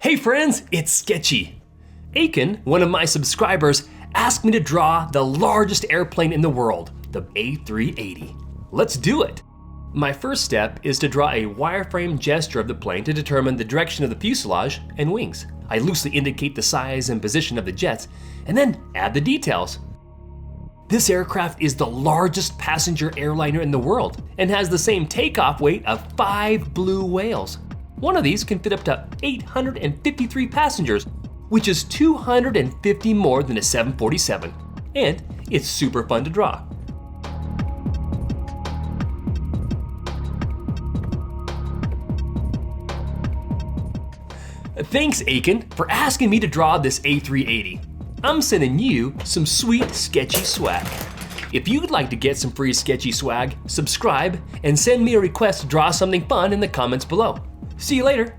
Hey friends, it's Sketchy. Aiken, one of my subscribers, asked me to draw the largest airplane in the world, the A380. Let's do it. My first step is to draw a wireframe gesture of the plane to determine the direction of the fuselage and wings. I loosely indicate the size and position of the jets, and then add the details. This aircraft is the largest passenger airliner in the world and has the same takeoff weight of 5 blue whales. One of these can fit up to 853 passengers, which is 250 more than a 747. And it's super fun to draw. Thanks, Aiken, for asking me to draw this A380. I'm sending you some sweet Sketchy swag. If you'd like to get some free Sketchy swag, subscribe and send me a request to draw something fun in the comments below. See you later.